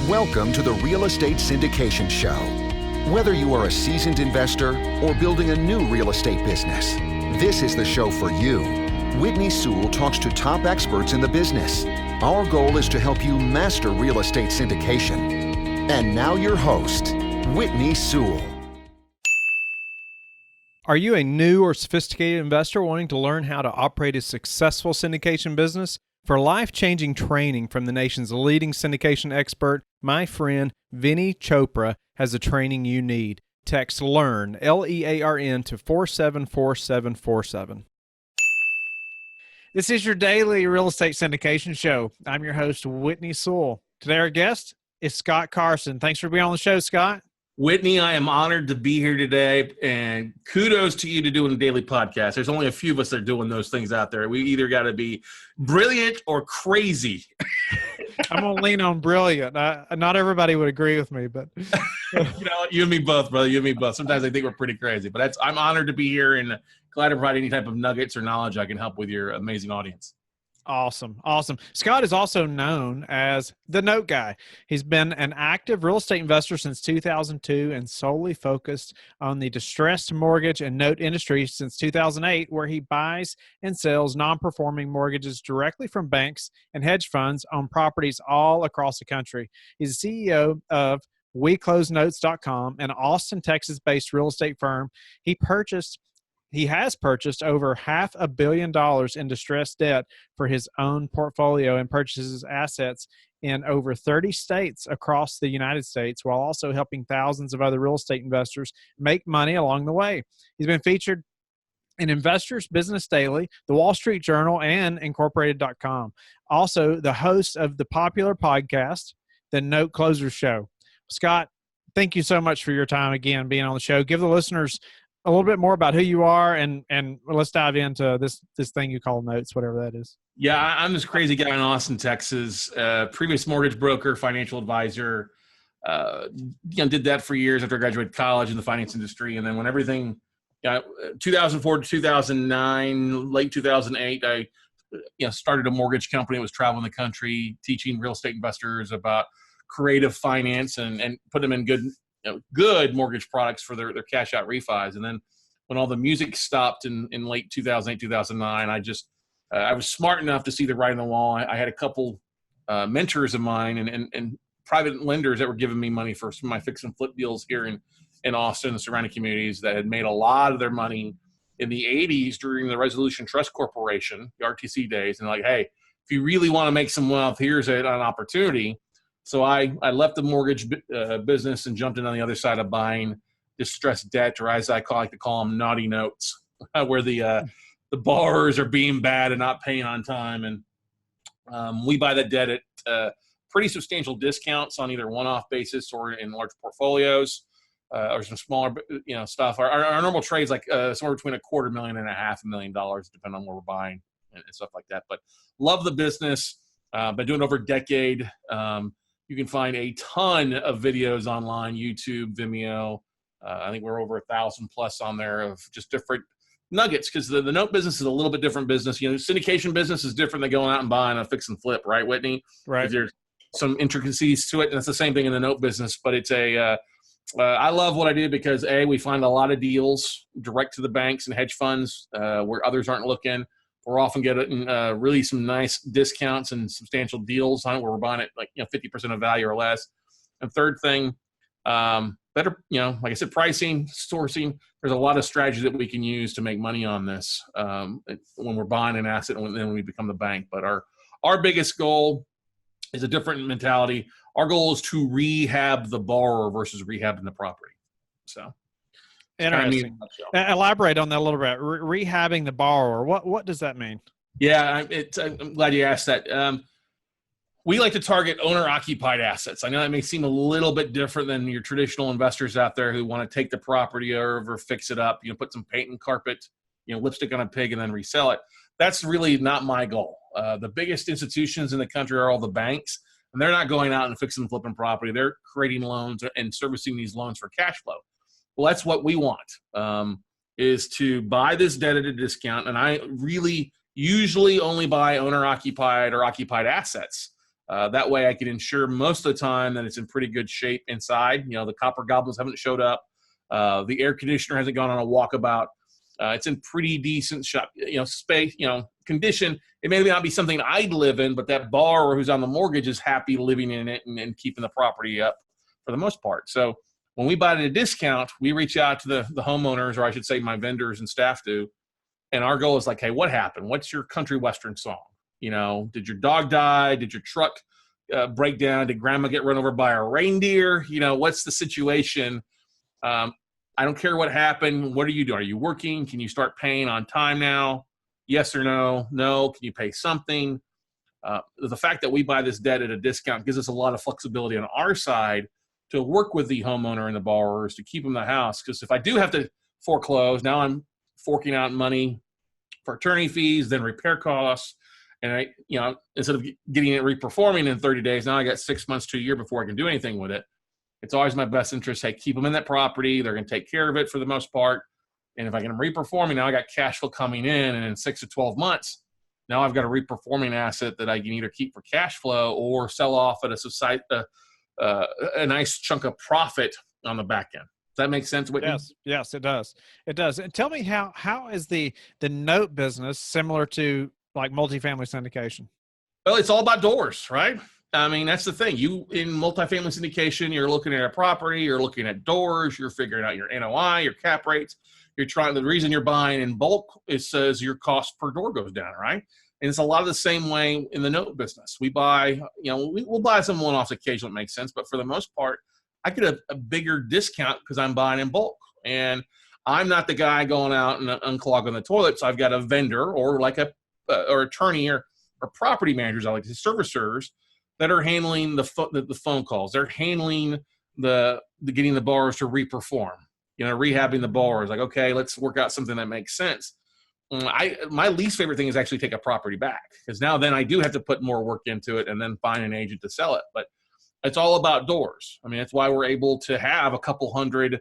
Welcome to the Real Estate Syndication Show. Whether you are a seasoned investor or building a new real estate business, this is the show for you. Whitney Sewell talks to top experts in the business. Our goal is to help you master real estate syndication. And now your host, Whitney Sewell. Are you a new or sophisticated investor wanting to learn how to operate a successful syndication business? For life-changing training from the nation's leading syndication expert, my friend Vinny Chopra has the training you need. Text LEARN, L-E-A-R-N, to 474747. This is your daily real estate syndication show. I'm your host, Whitney Sewell. Today our guest is Scott Carson. Thanks for being on the show, Scott. Whitney, I am honored to be here today, and kudos to you to doing a daily podcast. There's only a few of us that are doing those things out there. We either got to be brilliant or crazy. I'm going to lean on brilliant. Not everybody would agree with me, but you and me both, brother. You and me both. Sometimes I think we're pretty crazy, but I'm honored to be here and glad to provide any type of nuggets or knowledge I can help with your amazing audience. Awesome. Scott is also known as the Note Guy. He's been an active real estate investor since 2002 and solely focused on the distressed mortgage and note industry since 2008, where he buys and sells non-performing mortgages directly from banks and hedge funds on properties all across the country. He's the CEO of WeCloseNotes.com, an Austin, Texas-based real estate firm. He has purchased over $500 million in distressed debt for his own portfolio and purchases assets in over 30 states across the United States, while also helping thousands of other real estate investors make money along the way. He's been featured in Investors Business Daily, The Wall Street Journal, and Incorporated.com. Also, the host of the popular podcast, The Note Closer Show. Scott, thank you so much for your time again being on the show. Give the listeners a little bit more about who you are, and let's dive into this thing you call notes, whatever that is. Yeah, I'm this crazy guy in Austin, Texas, previous mortgage broker, financial advisor. Did that for years after I graduated college in the finance industry. And then when everything, 2004 to 2009, late 2008, I started a mortgage company that was traveling the country, teaching real estate investors about creative finance and put them in good mortgage products for their cash out refis. And then when all the music stopped in late 2008, 2009, I was smart enough to see the writing on the wall. I had a couple mentors of mine and private lenders that were giving me money for some of my fix and flip deals here in Austin and surrounding communities that had made a lot of their money in the 80s during the Resolution Trust Corporation, the RTC days. And like, hey, if you really want to make some wealth, here's an opportunity. So I left the mortgage business and jumped in on the other side of buying distressed debt, or as I like to call them, naughty notes, where the borrowers are being bad and not paying on time. And we buy that debt at pretty substantial discounts on either one-off basis or in large portfolios or some smaller stuff. Our normal trades like somewhere between $250,000 and $500,000, depending on where we're buying and stuff like that. But love the business. Been doing it over a decade. You can find a ton of videos online, YouTube, Vimeo. I think we're over 1,000 plus on there of just different nuggets, because the note business is a little bit different business. Syndication business is different than going out and buying a fix and flip, right, Whitney? Right. There's some intricacies to it, and it's the same thing in the note business. But it's I love what I do because, A, we find a lot of deals direct to the banks and hedge funds where others aren't looking. We're often getting really some nice discounts and substantial deals on it where we're buying it like 50% of value or less. And third thing, better, like I said, pricing, sourcing. There's a lot of strategies that we can use to make money on this when we're buying an asset and then when we become the bank. But our biggest goal is a different mentality. Our goal is to rehab the borrower versus rehabbing the property. So. Interesting. Elaborate on that a little bit. Rehabbing the borrower. What does that mean? Yeah, I'm glad you asked that. We like to target owner-occupied assets. I know that may seem a little bit different than your traditional investors out there who want to take the property over, fix it up, put some paint and carpet, lipstick on a pig, and then resell it. That's really not my goal. The biggest institutions in the country are all the banks, and they're not going out and fixing and flipping property. They're creating loans and servicing these loans for cash flow. Well, that's what we want, is to buy this debt at a discount. And I really usually only buy owner-occupied or occupied assets. That way I can ensure most of the time that it's in pretty good shape inside. The copper goblins haven't showed up. The air conditioner hasn't gone on a walkabout. It's in pretty decent space, condition. It may not be something I'd live in, but that borrower who's on the mortgage is happy living in it and keeping the property up for the most part. So when we buy it at a discount, we reach out to the homeowners, or I should say my vendors and staff do. And our goal is like, hey, what happened? What's your country western song? Did your dog die? Did your truck break down? Did grandma get run over by a reindeer? What's the situation? I don't care what happened. What are you doing? Are you working? Can you start paying on time now? Yes or no? No. Can you pay something? The fact that we buy this debt at a discount gives us a lot of flexibility on our side to work with the homeowner and the borrowers to keep them in the house. Because if I do have to foreclose, now I'm forking out money for attorney fees, then repair costs. And instead of getting it reperforming in 30 days, now I got 6 months to a year before I can do anything with it. It's always my best interest. Hey, keep them in that property. They're going to take care of it for the most part. And if I can reperforming, now I got cash flow coming in, and in 6 to 12 months, now I've got a reperforming asset that I can either keep for cash flow or sell off at a nice chunk of profit on the back end. Does that make sense, Whitney? Yes, it does. It does. And tell me how is the note business similar to like multifamily syndication? Well, it's all about doors, right? I mean, that's the thing. In multifamily syndication, you're looking at a property, you're looking at doors, you're figuring out your NOI, your cap rates. The reason you're buying in bulk is says your cost per door goes down, right? And it's a lot of the same way in the note business. We buy, we'll buy some one-offs occasionally, it makes sense, but for the most part, I get a bigger discount because I'm buying in bulk. And I'm not the guy going out and unclogging the toilet. So I've got a vendor or like or attorney or property managers, I like to say, servicers, that are handling the phone calls. They're handling the getting the borrowers to reperform, rehabbing the borrowers. Like, okay, let's work out something that makes sense. My least favorite thing is actually take a property back, because now then I do have to put more work into it and then find an agent to sell it. But it's all about doors. I mean, that's why we're able to have a couple hundred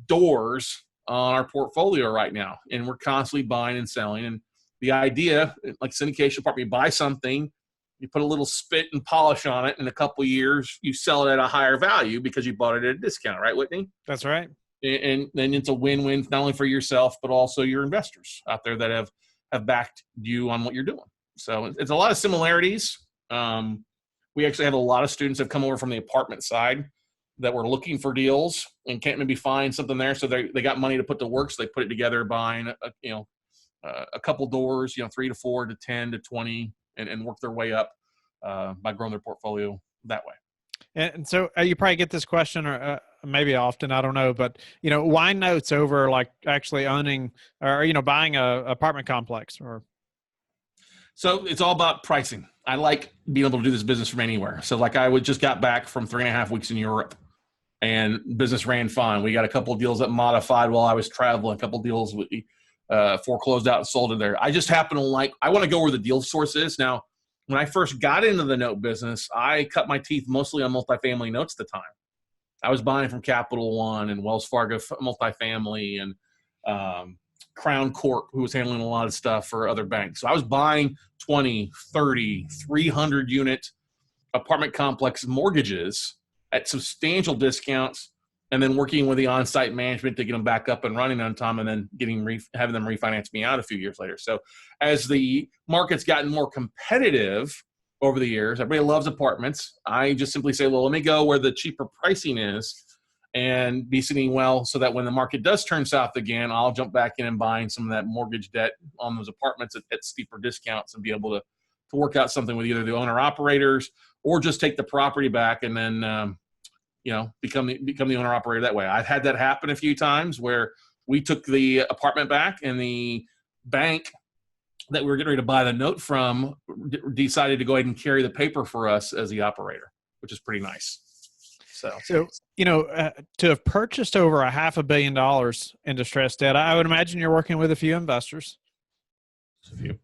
doors on our portfolio right now, and we're constantly buying and selling. And the idea, like syndication part, you buy something, you put a little spit and polish on it. In a couple of years, you sell it at a higher value because you bought it at a discount, right, Whitney? That's right. And then it's a win-win, not only for yourself, but also your investors out there that have backed you on what you're doing. So it's a lot of similarities. We actually have a lot of students that have come over from the apartment side that were looking for deals and can't maybe find something there. So they got money to put to work. So they put it together, buying a couple doors, 3 to 4 to 10 to 20, and work their way up by growing their portfolio that way. And so you probably get this question, or maybe often, I don't know, but why notes over like actually owning or buying a apartment complex? Or so it's all about pricing. I like being able to do this business from anywhere. So like I just got back from 3.5 weeks in Europe, and business ran fine. We got a couple of deals that modified while I was traveling. A couple of deals we foreclosed out and sold in there. I just happen to I want to go where the deal source is. Now, when I first got into the note business, I cut my teeth mostly on multifamily notes at the time. I was buying from Capital One and Wells Fargo multifamily and Crown Corp, who was handling a lot of stuff for other banks. So I was buying 20, 30, 300 unit apartment complex mortgages at substantial discounts, and then working with the on-site management to get them back up and running on time, and then having them refinance me out a few years later. So as the market's gotten more competitive over the years, everybody loves apartments. I just simply say, well, let me go where the cheaper pricing is and be sitting well, so that when the market does turn south again, I'll jump back in and buying some of that mortgage debt on those apartments at steeper discounts, and be able to work out something with either the owner operators or just take the property back and then become the owner operator that way. I've had that happen a few times where we took the apartment back, and the bank that we were getting ready to buy the note from decided to go ahead and carry the paper for us as the operator, which is pretty nice. So to have purchased over $500 million in distressed debt, I would imagine you're working with a few investors. A few.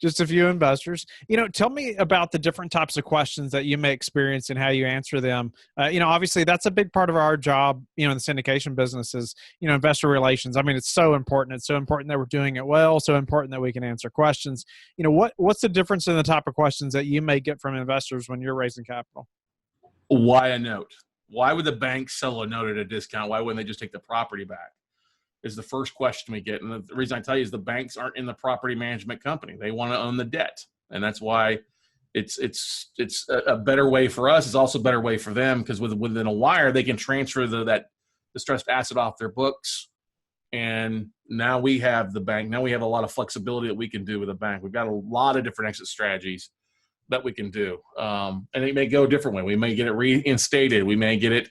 just a few investors. Tell me about the different types of questions that you may experience and how you answer them. Obviously that's a big part of our job, in the syndication business is, investor relations. I mean, it's so important. It's so important that we're doing it well, so important that we can answer questions. What's the difference in the type of questions that you may get from investors when you're raising capital? Why a note? Why would the bank sell a note at a discount? Why wouldn't they just take the property back? Is the first question we get. And the reason I tell you is the banks aren't in the property management company. They want to own the debt. And that's why it's a better way for us. It's also a better way for them because within a wire, they can transfer that distressed asset off their books. And now we have the bank. Now we have a lot of flexibility that we can do with the bank. We've got a lot of different exit strategies that we can do. And it may go a different way. We may get it reinstated. We may get it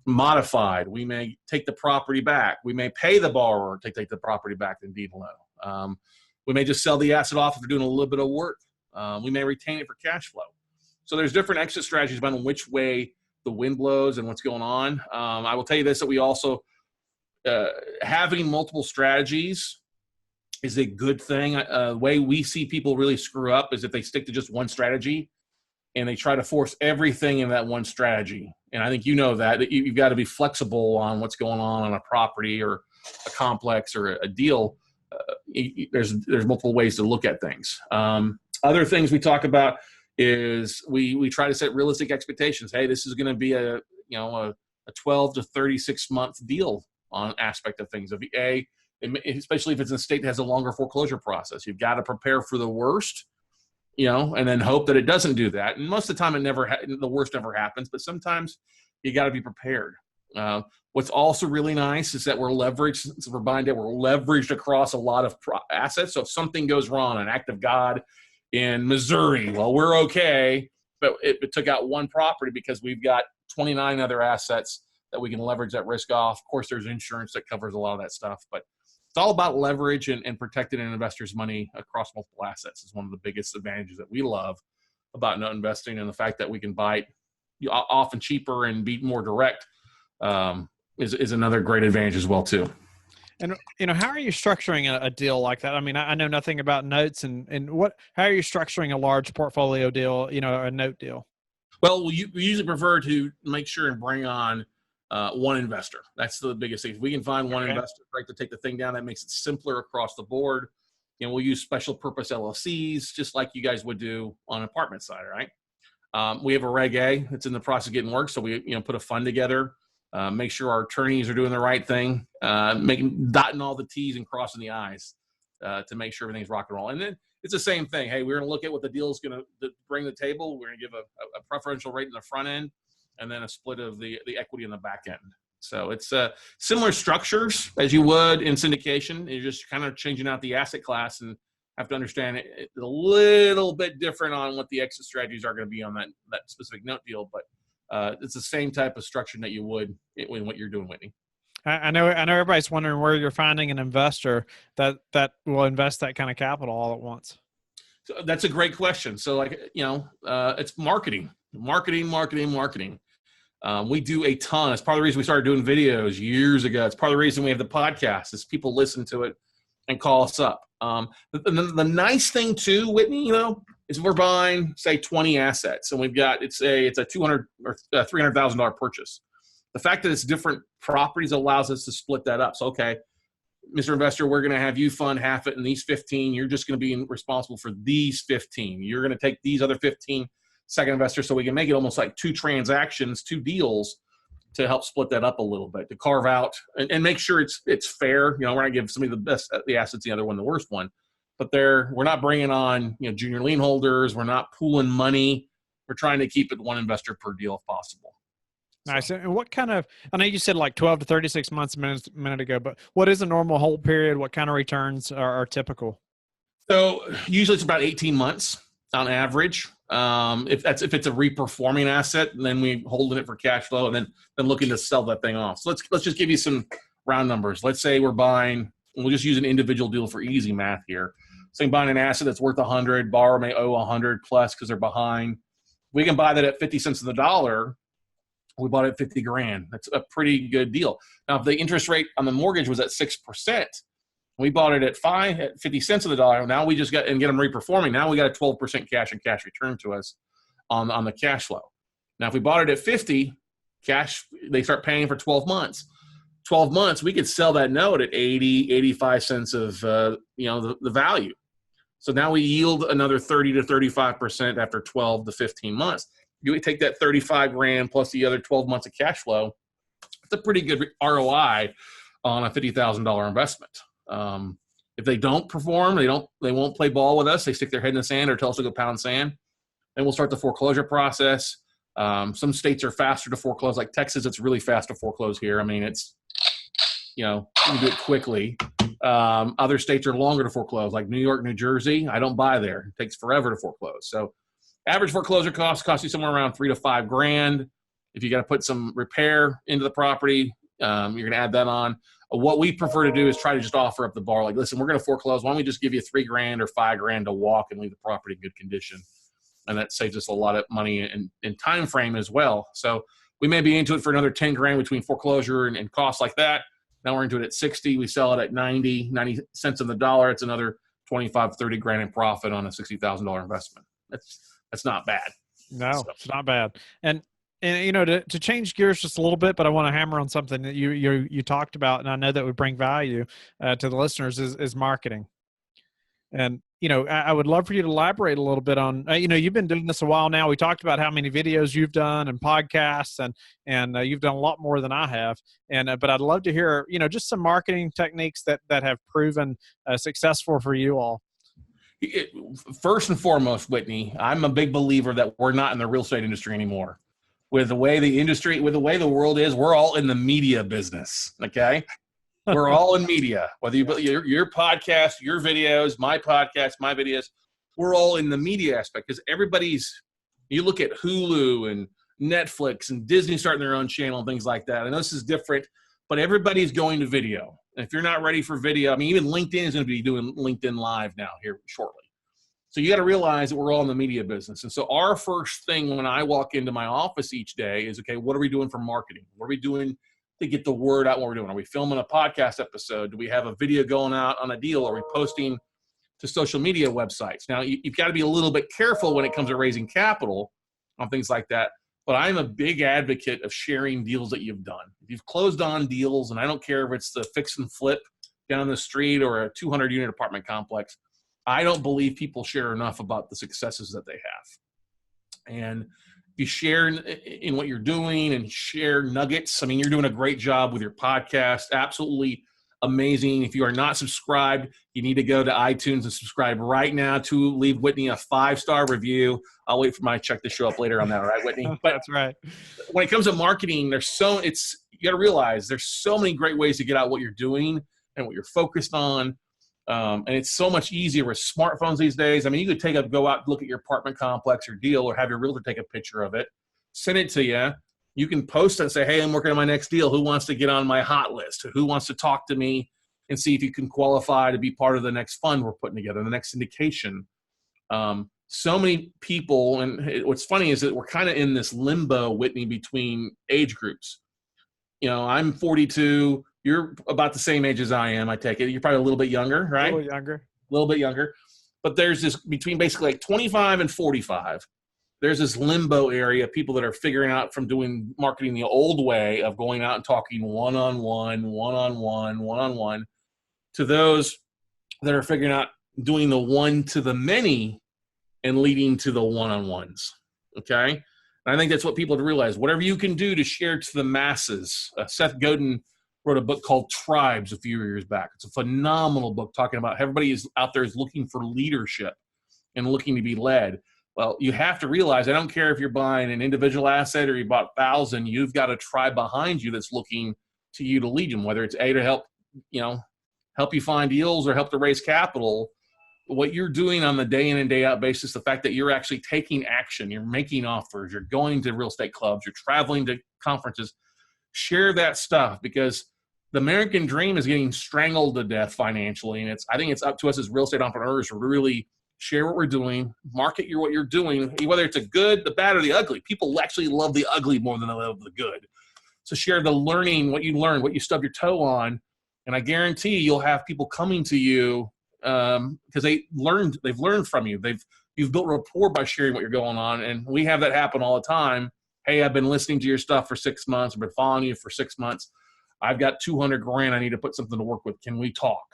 modified. We may take the property back. We may pay the borrower to take the property back in deed loan. We may just sell the asset off if we're doing a little bit of work. We may retain it for cash flow. So there's different exit strategies depending on which way the wind blows and what's going on. I will tell you this, that we also, having multiple strategies is a good thing. The way we see people really screw up is if they stick to just one strategy and they try to force everything in that one strategy. And I think that you've got to be flexible on what's going on a property or a complex or a deal. There's multiple ways to look at things. Other things we talk about is we try to set realistic expectations. Hey, this is going to be a 12 to 36 month deal on aspect of things. Especially if it's in a state that has a longer foreclosure process, you've got to prepare for the worst, and then hope that it doesn't do that. And most of the time, the worst never happens. But sometimes you got to be prepared. What's also really nice is that we're leveraged. Since we're buying debt, we're leveraged across a lot of assets. So if something goes wrong, an act of God in Missouri, well, we're okay. But it took out one property because we've got 29 other assets that we can leverage that risk off. Of course, there's insurance that covers a lot of that stuff, but it's all about leverage and protecting an investor's money across multiple assets is one of the biggest advantages that we love about note investing, and the fact that we can buy it often cheaper and be more direct is another great advantage as well too. And how are you structuring a deal like that? I mean, I know nothing about notes, and how are you structuring a large portfolio deal? A note deal. Well, we usually prefer to make sure and bring on one investor. That's the biggest thing. If we can find one investor, right, to take the thing down, that makes it simpler across the board. We'll use special purpose LLCs, just like you guys would do on an apartment side, right? We have a Reg A that's in the process of getting work. So we, put a fund together, make sure our attorneys are doing the right thing, dotting all the T's and crossing the I's to make sure everything's rock and roll. And then it's the same thing. Hey, we're going to look at what the deal is going to bring to the table. We're going to give a preferential rate in the front end, and then a split of the equity in the back end. So it's similar structures as you would in syndication. You're just kind of changing out the asset class and have to understand it's a little bit different on what the exit strategies are going to be on that specific note deal. But it's the same type of structure that you would in what you're doing, Whitney. I know everybody's wondering where you're finding an investor that will invest that kind of capital all at once. So that's a great question. So it's marketing. We do a ton. It's part of the reason we started doing videos years ago. It's part of the reason we have the podcast is people listen to it and call us up. The nice thing too, Whitney, is we're buying say 20 assets and we've got, it's a $200,000 or $300,000 purchase. The fact that it's different properties allows us to split that up. So, okay, Mr. Investor, we're going to have you fund half it and these 15, you're just going to be responsible for these 15. You're going to take these other 15 second investors, so we can make it almost like two transactions, two deals to help split that up a little bit, to carve out and make sure it's fair. We're not giving somebody the best the assets, the other one the worst one, but we're not bringing on junior lien holders. We're not pooling money. We're trying to keep it one investor per deal if possible. Nice. And what kind of, I know you said like 12 to 36 months a minute ago, but what is a normal hold period? What kind of returns are typical? So usually it's about 18 months on average. If it's a reperforming asset, then we hold it for cash flow and then looking to sell that thing off. So let's just give you some round numbers. Let's say we'll just use an individual deal for easy math here. So buying an asset that's worth 100, borrower may owe 100 plus because they're behind. We can buy that at 50 cents on the dollar. We bought it at 50 grand. That's a pretty good deal. Now, if the interest rate on the mortgage was at 6%, We bought it at 50 cents of the dollar. Now we just get them reperforming. Now we got a 12% cash and cash return to us on the cash flow. Now, if we bought it at 50 cash, they start paying for 12 months. 12 months, we could sell that note at 80, 85 cents of, the value. So now we yield another 30 to 35% after 12 to 15 months. You would take that 35 grand plus the other 12 months of cash flow. It's a pretty good ROI on a $50,000 investment. If they don't perform, they won't play ball with us. They stick their head in the sand or tell us to go pound sand. Then we'll start the foreclosure process. Some states are faster to foreclose, like Texas. It's really fast to foreclose here. I mean, it's, you can do it quickly. Other states are longer to foreclose, like New York, New Jersey. I don't buy there. It takes forever to foreclose. So average foreclosure costs you somewhere around $3 to $5 grand. If you got to put some repair into the property, you're going to add that on. What we prefer to do is try to just offer up the bar. Like, listen, we're going to foreclose. Why don't we just give you $3 grand or $5 grand to walk and leave the property in good condition? And that saves us a lot of money and time frame as well. So we may be into it for another 10 grand between foreclosure and costs like that. Now we're into it at 60. We sell it at 90 cents on the dollar. It's another 25, 30 grand in profit on a $60,000 investment. That's not bad. No, so. It's not bad. And to change gears just a little bit, but I want to hammer on something that you talked about, and I know that would bring value to the listeners is marketing. And, I would love for you to elaborate a little bit on, you've been doing this a while now. We talked about how many videos you've done and podcasts, and you've done a lot more than I have. But I'd love to hear, just some marketing techniques that have proven successful for you all. First and foremost, Whitney, I'm a big believer that we're not in the real estate industry anymore. With the way the world is, we're all in the media business. Okay. We're all in media, whether your podcast, your videos, my podcast, my videos, we're all in the media aspect because you look at Hulu and Netflix and Disney starting their own channel and things like that. I know this is different, but everybody's going to video. And if you're not ready for video, even LinkedIn is going to be doing LinkedIn Live now here shortly. So you got to realize that we're all in the media business. And so our first thing when I walk into my office each day is, okay, what are we doing for marketing? What are we doing to get the word out what we're doing? Are we filming a podcast episode? Do we have a video going out on a deal? Are we posting to social media websites? Now, you've got to be a little bit careful when it comes to raising capital on things like that. But I'm a big advocate of sharing deals that you've done. If you've closed on deals, and I don't care if it's the fix and flip down the street or a 200-unit apartment complex, I don't believe people share enough about the successes that they have. And if you share in what you're doing and share nuggets, you're doing a great job with your podcast. Absolutely amazing. If you are not subscribed, you need to go to iTunes and subscribe right now to leave Whitney a 5-star review. I'll wait for my check to show up later on that. Right, Whitney? But that's right. When it comes to marketing, you got to realize there's so many great ways to get out what you're doing and what you're focused on. And it's so much easier with smartphones these days. You could go out, look at your apartment complex or deal, or have your realtor take a picture of it, send it to you. You can post it and say, hey, I'm working on my next deal. Who wants to get on my hot list? Who wants to talk to me and see if you can qualify to be part of the next fund we're putting together, the next syndication? So many people, and what's funny is that we're kind of in this limbo, Whitney, between age groups. I'm 42. You're about the same age as I am, I take it. You're probably a little bit younger, right? A little bit younger. But there's this between basically like 25 and 45. There's this limbo area, people that are figuring out from doing marketing the old way of going out and talking one-on-one, to those that are figuring out doing the one to the many and leading to the one-on-ones, okay? And I think that's what people have to realize. Whatever you can do to share to the masses. Seth Godin wrote a book called Tribes a few years back. It's a phenomenal book talking about everybody out there is looking for leadership and looking to be led. Well, you have to realize, I don't care if you're buying an individual asset or you bought 1,000, you've got a tribe behind you that's looking to you to lead them, whether it's to help you find deals or help to raise capital. What you're doing on the day in and day out basis, the fact that you're actually taking action, you're making offers, you're going to real estate clubs, you're traveling to conferences, share that stuff, because the American dream is getting strangled to death financially. And I think it's up to us as real estate entrepreneurs to really share what we're doing, market what you're doing, whether it's a good, the bad, or the ugly. People actually love the ugly more than they love the good. So share the learning, what you learned, what you stub your toe on, And I guarantee you'll have people coming to you because they've learned from you. You've built rapport by sharing what you're going on. And we have that happen all the time. Hey, I've been listening to your stuff for 6 months. I've been following you for 6 months. I've got 200 grand. I need to put something to work with. Can we talk?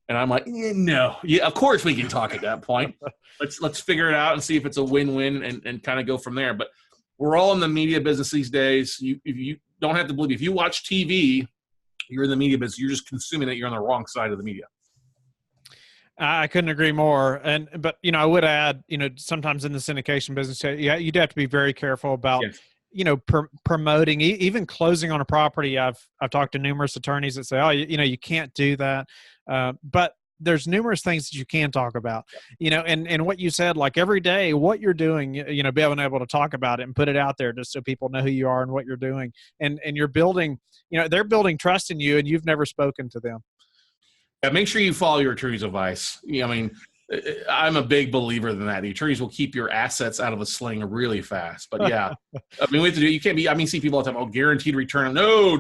And I'm like, no. Yeah, of course we can talk at that point. Let's figure it out and see if it's a win-win and kind of go from there. But we're all in the media business these days. You don't have to believe. If you watch TV, you're in the media business. You're just consuming it. You're on the wrong side of the media. I couldn't agree more. But I would add, sometimes in the syndication business, you'd have to be very careful about, yes, promoting, even closing on a property. I've talked to numerous attorneys that say, oh, you can't do that. But there's numerous things that you can talk about, and what you said, like every day, what you're doing, being able to talk about it and put it out there just so people know who you are and what you're doing. And you're building, they're building trust in you and you've never spoken to them. Yeah, make sure you follow your attorney's advice. I'm a big believer in that. The attorneys will keep your assets out of a sling really fast. But yeah, we have to do. You can't be. See people all the time. Oh, guaranteed return. No,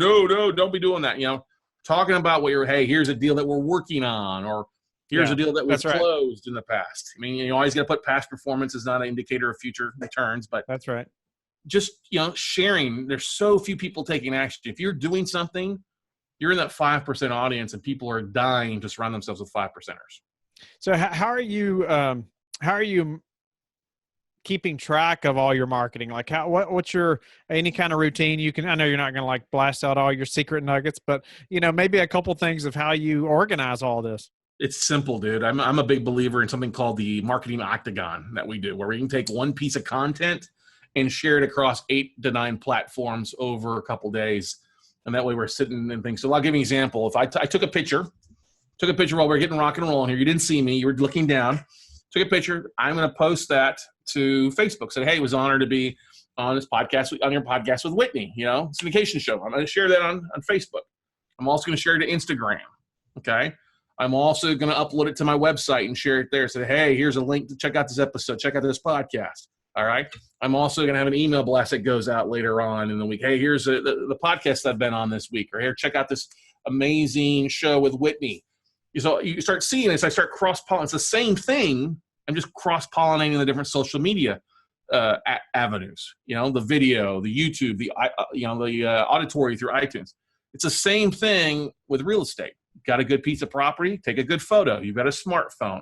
don't be doing that. Talking about hey, here's a deal that we're working on, or here's a deal that was closed in the past. You always got to put past performance is not an indicator of future returns. But that's right. Just sharing. There's so few people taking action. If you're doing something, you're in that 5% audience, and people are dying to surround themselves with 5%ers. So how are you keeping track of all your marketing? Like what's your, any kind of routine you can, I know you're not going to blast out all your secret nuggets, but maybe a couple things of how you organize all this. It's simple, dude. I'm a big believer in something called the Marketing Octagon that we do, where we can take one piece of content and share it across 8 to 9 platforms over a couple days. And that way we're sitting and things. So I'll give you an example. If I took a picture while we were getting rock and rolling here. You didn't see me. You were looking down. Took a picture. I'm going to post that to Facebook. Said, hey, it was an honor to be on this podcast, on your podcast with Whitney, syndication show. I'm going to share that on Facebook. I'm also going to share it to Instagram. Okay. I'm also going to upload it to my website and share it there. Say, hey, here's a link to check out this episode. Check out this podcast. All right. I'm also going to have an email blast that goes out later on in the week. Hey, here's the podcast I've been on this week. Or here, check out this amazing show with Whitney. So you start seeing this. I start cross-pollinating. It's the same thing. I'm just cross-pollinating the different social media avenues. The video, the YouTube, the auditory through iTunes. It's the same thing with real estate. Got a good piece of property? Take a good photo. You've got a smartphone.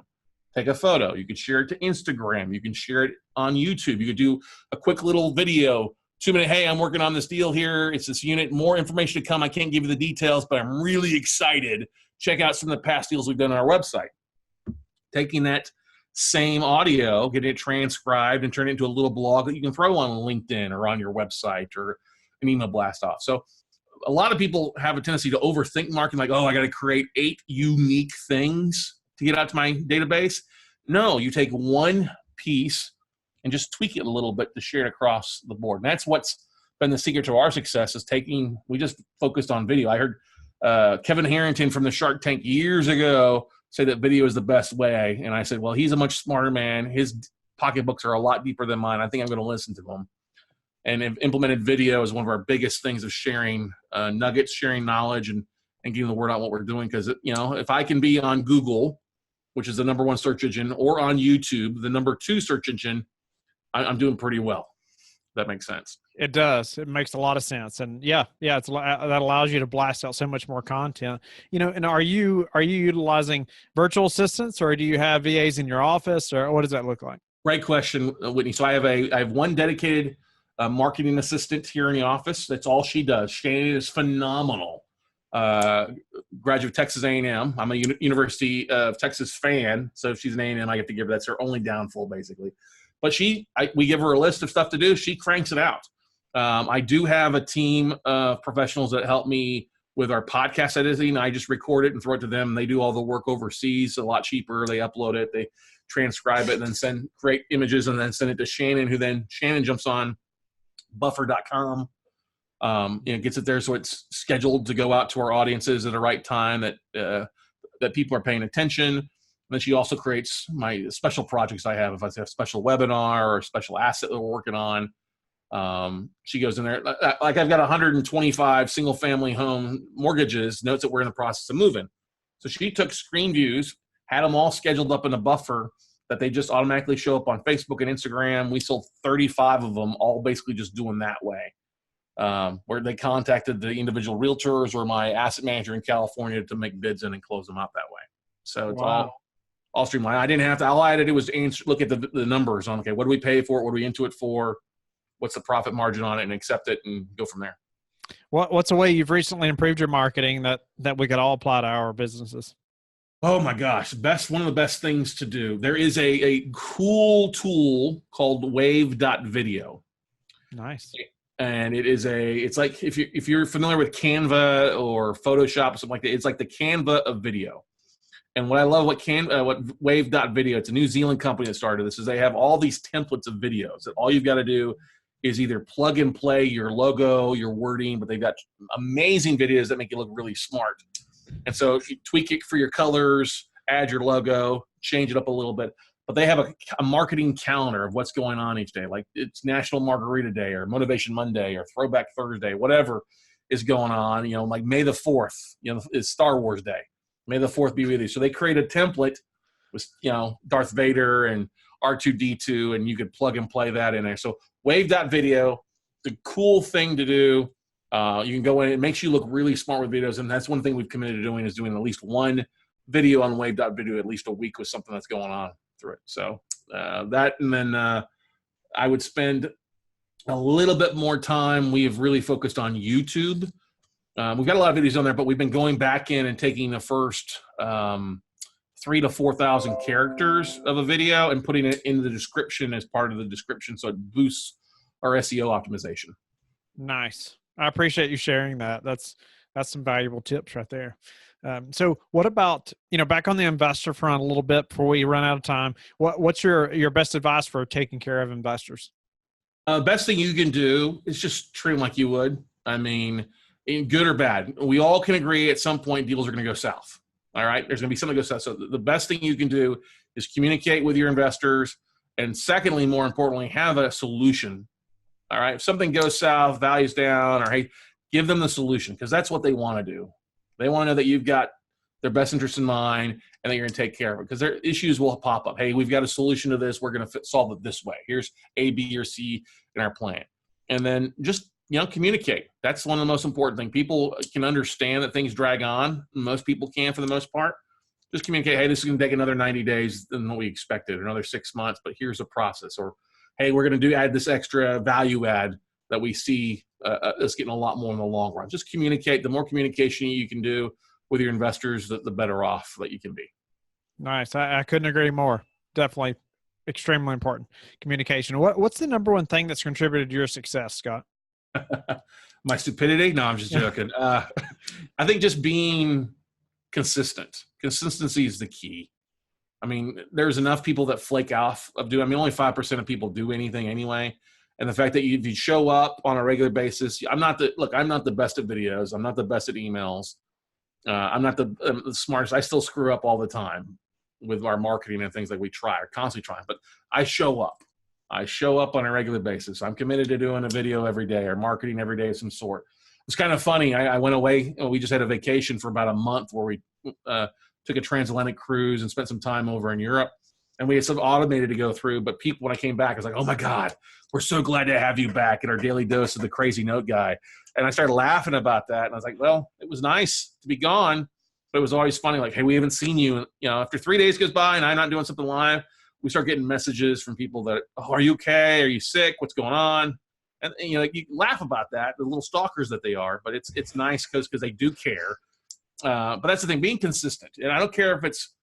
Take a photo. You can share it to Instagram. You can share it on YouTube. You could do a quick little video, 2-minute, hey, I'm working on this deal here. It's this unit. More information to come. I can't give you the details, but I'm really excited. Check out some of the past deals we've done on our website. Taking that same audio, getting it transcribed, and turn it into a little blog that you can throw on LinkedIn or on your website or an email blast off. So a lot of people have a tendency to overthink marketing, like, oh, I got to create 8 unique things to get out to my database. No, you take one piece and just tweak it a little bit to share it across the board. And that's what's been the secret to our success is we just focused on video. I heard Kevin Harrington from the Shark Tank years ago say that video is the best way. And I said, well, he's a much smarter man. His pocketbooks are a lot deeper than mine. I think I'm going to listen to him. And have implemented video as one of our biggest things of sharing nuggets, sharing knowledge, and getting the word out what we're doing. Because, if I can be on Google, which is the number 1 search engine, or on YouTube, the number 2 search engine, I'm doing pretty well. That makes sense. It does. It makes a lot of sense. And that allows you to blast out so much more content, and are you utilizing virtual assistants, or do you have VAs in your office, or what does that look like? Great question, Whitney. So I have one dedicated marketing assistant here in the office. That's all she does. Shannon is phenomenal. Graduate of Texas A&M. I'm a University of Texas fan. So if she's an A&M, I get to give her, that's her only downfall basically. But we give her a list of stuff to do. She cranks it out. I do have a team of professionals that help me with our podcast editing. I just record it and throw it to them. They do all the work overseas, a lot cheaper. They upload it, they transcribe it, and then send great images, and then send it to Shannon, who then Shannon jumps on buffer.com. Gets it there so it's scheduled to go out to our audiences at the right time that people are paying attention. And then she also creates my special projects I have. If I have a special webinar or a special asset that we're working on, She goes in there, like I've got 125 single family home mortgages, notes that we're in the process of moving. So she took screen views, had them all scheduled up in a buffer that they just automatically show up on Facebook and Instagram. We sold 35 of them, all basically just doing that way. Where they contacted the individual realtors or my asset manager in California to make bids in and close them out that way. So it's all streamlined. I didn't have to, all I had to do was look at the numbers on, okay, what do we pay for it? What are we into it for? What's the profit margin on it, and accept it and go from there. What's a way you've recently improved your marketing that we could all apply to our businesses? Oh my gosh, one of the best things to do. There is a cool tool called wave.video. Nice. And it's like if you're familiar with Canva or Photoshop or something like that, it's like the Canva of video. And what I love what wave.video, it's a New Zealand company that started this, is they have all these templates of videos that all you've got to do is either plug and play your logo, your wording, but they've got amazing videos that make you look really smart. And so if you tweak it for your colors, add your logo, change it up a little bit. But they have a marketing calendar of what's going on each day. Like it's National Margarita Day or Motivation Monday or Throwback Thursday, whatever is going on. Like May the 4th, is Star Wars Day. May the 4th be with you. So they create a template with, Darth Vader and R2-D2, and you could plug and play that in there. So wave.video, the cool thing to do. You can go in, it makes you look really smart with videos. And that's one thing we've committed to doing, is doing at least one video on wave.video at least a week with something that's going on through it. So that, and then I would spend a little bit more time. We have really focused on YouTube. We've got a lot of videos on there, but we've been going back in and taking the first 3,000 to 4,000 characters of a video and putting it in the description as part of the description, so it boosts our SEO optimization. Nice. I appreciate you sharing that. That's some valuable tips right there. So what about, back on the investor front a little bit before we run out of time, what's your best advice for taking care of investors? Best thing you can do is just treat them like you would. I mean, good or bad. We all can agree at some point deals are going to go south. All right. There's going to be something that goes south. So the best thing you can do is communicate with your investors. And secondly, more importantly, have a solution. All right. If something goes south, value's down, or hey, give them the solution, because that's what they want to do. They want to know that you've got their best interest in mind and that you're going to take care of it, because their issues will pop up. Hey, we've got a solution to this. We're going to solve it this way. Here's A, B, or C in our plan. And then just, communicate. That's one of the most important things. People can understand that things drag on. Most people can, for the most part. Just communicate, hey, this is going to take another 90 days than what we expected, another 6 months, but here's a process. Or, hey, we're going to add this extra value add that we see us getting a lot more in the long run. Just communicate. The more communication you can do with your investors, the better off that you can be. Nice. I couldn't agree more. Definitely extremely important. Communication. What's the number one thing that's contributed to your success, Scott? My stupidity? No, I'm just joking. I think just being consistent. Consistency is the key. I mean, there's enough people that flake off of doing. I mean, only 5% of people do anything anyway. And the fact that if you show up on a regular basis, I'm not the best at videos. I'm not the best at emails. I'm not the smartest. I still screw up all the time with our marketing and things like we try, or constantly trying. But I show up. I show up on a regular basis. I'm committed to doing a video every day or marketing every day of some sort. It's kind of funny. I went away. We just had a vacation for about a month where we took a transatlantic cruise and spent some time over in Europe. And we had some automated to go through. But people, when I came back, I was like, oh, my God, we're so glad to have you back in our daily dose of the crazy note guy. And I started laughing about that. And I was like, well, it was nice to be gone. But it was always funny. Like, hey, we haven't seen you. After 3 days goes by and I'm not doing something live, we start getting messages from people that, oh, are you okay? Are you sick? What's going on? And you laugh about that, the little stalkers that they are, but it's nice because they do care. But that's the thing, being consistent. And I don't care if it's,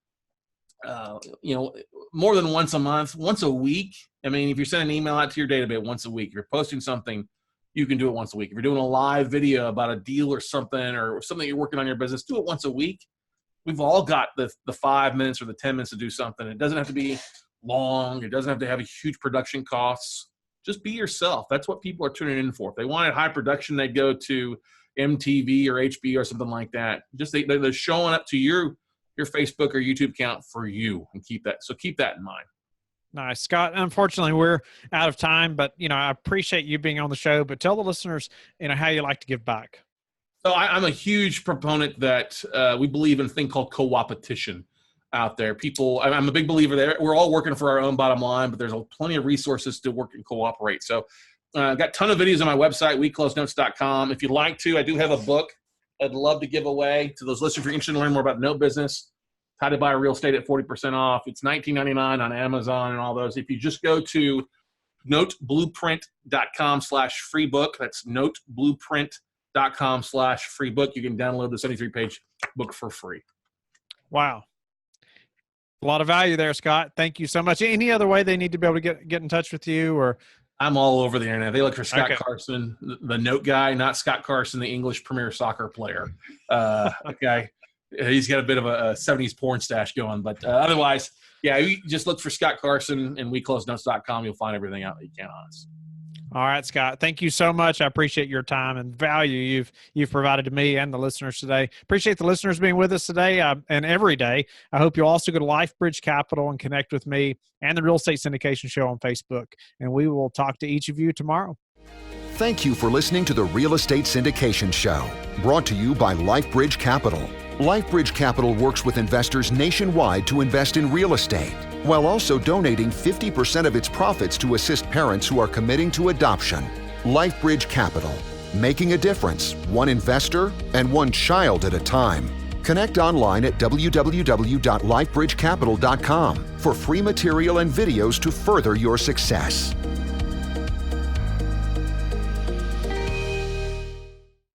more than once a month, once a week. I mean, if you're sending an email out to your database once a week, if you're posting something, you can do it once a week. If you're doing a live video about a deal or something you're working on your business, do it once a week. We've all got the 5 minutes or the 10 minutes to do something. It doesn't have to be long. It doesn't have to have a huge production costs. Just be yourself. That's what people are tuning in for. If they wanted high production, they'd go to MTV or HBO or something like that. Just they're showing up to your Facebook or YouTube account for you, and keep that in mind. Nice. Scott, unfortunately, we're out of time, but, I appreciate you being on the show, but tell the listeners, how you like to give back. So I'm a huge proponent that we believe in a thing called co-opetition out there. I'm a big believer there. We're all working for our own bottom line, but there's plenty of resources to work and cooperate. So I've got a ton of videos on my website, weclosenotes.com. If you'd like to, I do have a book I'd love to give away to those listeners. If you're interested in learning more about note business, how to buy real estate at 40% off. It's $19.99 on Amazon and all those. If you just go to noteblueprint.com/free book, that's noteblueprint.com/free book. You can download the 73-page book for free. Wow. A lot of value there, Scott. Thank you so much. Any other way they need to be able to get in touch with you? Or I'm all over the internet. They look for Scott Carson, the note guy, not Scott Carson, the English Premier Soccer player. Okay. He's got a bit of a 70s porn stash going, but otherwise, yeah, you just look for Scott Carson and weclosenotes.com. You'll find everything out that you can on us. All right, Scott. Thank you so much. I appreciate your time and value you've provided to me and the listeners today. Appreciate the listeners being with us today and every day. I hope you'll also go to LifeBridge Capital and connect with me and the Real Estate Syndication Show on Facebook. And we will talk to each of you tomorrow. Thank you for listening to the Real Estate Syndication Show, brought to you by LifeBridge Capital. LifeBridge Capital works with investors nationwide to invest in real estate, while also donating 50% of its profits to assist parents who are committing to adoption. LifeBridge Capital, making a difference, one investor and one child at a time. Connect online at www.lifebridgecapital.com for free material and videos to further your success.